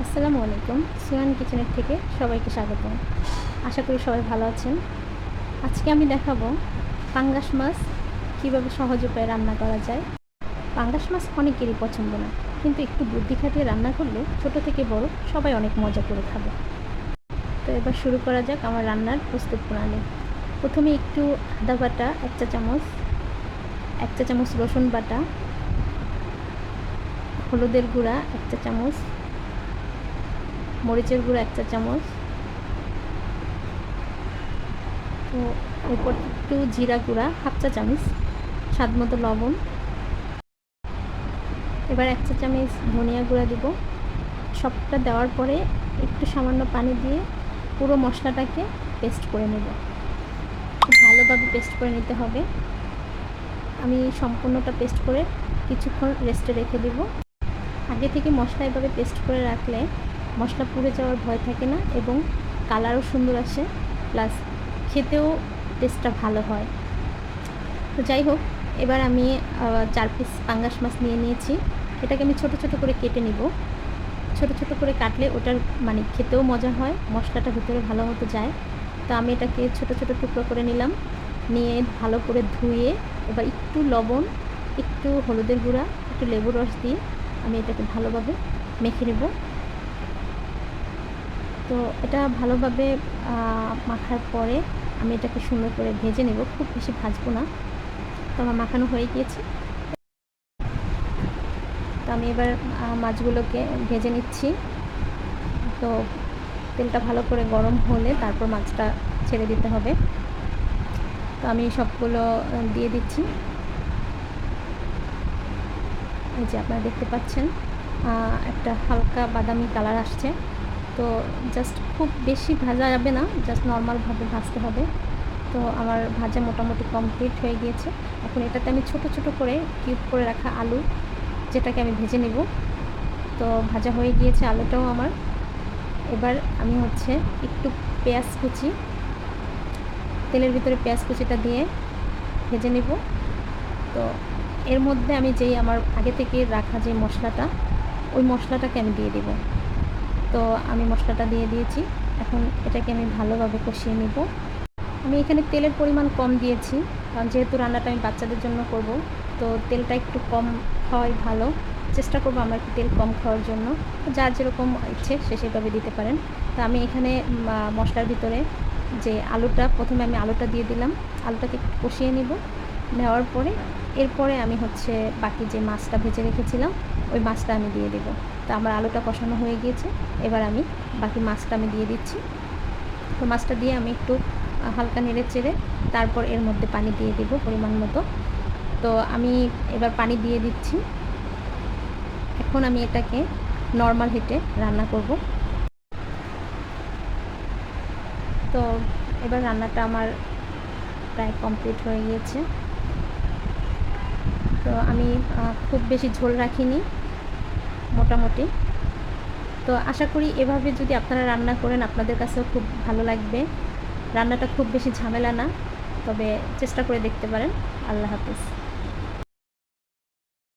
আসসালামু আলাইকুম। সুয়ান কিচেনের থেকে সবাইকে স্বাগতম। আশা করি সবাই ভালো আছেন। আজকে আমি দেখাবো পাঙ্গাস মাছ কীভাবে সহজ উপায়ে রান্না করা যায়। পাঙ্গাস মাছ অনেকেরই পছন্দ না, কিন্তু একটু বুদ্ধি খাটিয়ে রান্না করলে ছোট থেকে বড় সবাই অনেক মজা করে খাবে। তো এবার শুরু করা যাক আমার রান্নার প্রস্তুত প্রণালী। প্রথমে একটু আদা বাটা 1 চা চামচ, 1 চা চামচ রসুন বাটা, হলুদের গুঁড়া 1 চা চামচ, মরিচের গুঁড়া 1 চা চামচ, তো এরপর একটু জিরা গুঁড়া 1/2 চা চামচ, স্বাদ মতো লবণ। এবার 1 চা চামচ ধনিয়া গুঁড়া দিব। সবটা দেওয়ার পরে একটু সামান্য পানি দিয়ে পুরো মশলাটাকে পেস্ট করে নেব। খুব ভালোভাবে পেস্ট করে নিতে হবে। আমি সম্পূর্ণটা পেস্ট করে কিছুক্ষণ রেস্টে রেখে দেব। আগে থেকে মশলা এভাবে পেস্ট করে রাখলে মশলা পুড়ে যাওয়ার ভয় থাকে না এবং কালারও সুন্দর আসে, প্লাস খেতেও টেস্টটা ভালো হয়। তো যাই হোক, এবার আমি 4 পিস পাঙ্গাস মাছ নিয়ে নিয়েছি। এটাকে আমি ছোট ছোট করে কেটে নিব। ছোট ছোট করে কাটলে ওটার খেতেও মজা হয়, মশলাটা ভিতরে ভালো মতো যায়। তো আমি এটাকে ছোট ছোট টুকরো করে নিলাম। নিয়ে ভালো করে ধুয়ে এবার একটু লবণ, একটু হলুদের গুঁড়া, একটু লেবুর রস দিয়ে আমি এটাকে ভালোভাবে মেখে নেব। তো এটা ভালোভাবে মাখার পরে আমি এটাকে সুন্দর করে ভেজে নেব। খুব বেশি ভাজবো না। তো আমার মাখানো হয়ে গিয়েছে। তো আমি এবার মাছগুলোকে ভেজে নিচ্ছি। তো তেলটা ভালো করে গরম হলে তারপর মাছটা ছেড়ে দিতে হবে। তো আমি সবগুলো দিয়ে দিচ্ছি। এই যে আপনারা দেখতে পাচ্ছেন একটা হালকা বাদামি কালার আসছে। তো জাস্ট খুব বেশি ভাজা যাবে না, জাস্ট নর্মালভাবে ভাজতে হবে। তো আমার ভাজা মোটামুটি কমপ্লিট হয়ে গিয়েছে। এখন এটাতে আমি ছোট ছোট করে কিউব করে রাখা আলু, যেটাকে আমি ভেজে নেব। তো ভাজা হয়ে গিয়েছে আলুটাও আমার। এবার আমি একটু পেঁয়াজ কুচি, তেলের ভিতরে পেঁয়াজ কুচিটা দিয়ে ভেজে নেব। তো এর মধ্যে আমি যেই আমার আগে থেকে রাখা যে মশলাটা, ওই মশলাটাকে আমি দিয়ে দেব। তো আমি মশলাটা দিয়ে দিয়েছি। এখন এটাকে আমি ভালোভাবে কষিয়ে নেব। আমি এখানে তেলের পরিমাণ কম দিয়েছি, কারণ যেহেতু রান্নাটা আমি বাচ্চাদের জন্য করব, তো তেলটা একটু কম খাওয়াই ভালো। চেষ্টা করব আমরা একটু তেল কম খাওয়ার জন্য। যার যেরকম ইচ্ছে সে সেভাবে দিতে পারেন। তো আমি এখানে মশলার ভিতরে যে আলুটা, প্রথমে আমি আলুটা দিয়ে দিলাম। আলুটাকে একটু কষিয়ে নেব। নেওয়ার পরে এরপরে আমি বাকি যে মাছটা ভেজে রেখেছিলাম ওই মাছটা আমি দিয়ে দেব। তো আমার আলুটা কষানো হয়ে গিয়েছে। এবার আমি বাকি মাছটা আমি দিয়ে দিচ্ছি। তো মাছটা দিয়ে আমি একটু হালকা নেড়ে চেড়ে তারপর এর মধ্যে পানি দিয়ে দেব পরিমাণ মতো। তো আমি এবার পানি দিয়ে দিচ্ছি। এখন আমি এটাকে নর্মাল হিটে রান্না করব। তো এবার রান্নাটা আমার প্রায় কমপ্লিট হয়ে গিয়েছে। তো আমি খুব বেশি ঝোল রাখিনি, মোটামুটি। তো আশা করি এভাবে যদি আপনারা রান্না করেন আপনাদের কাছেও খুব ভালো লাগবে। রান্নাটা খুব বেশি ঝামেলা না, তবে চেষ্টা করে দেখতে পারেন। আল্লাহ হাফেজ।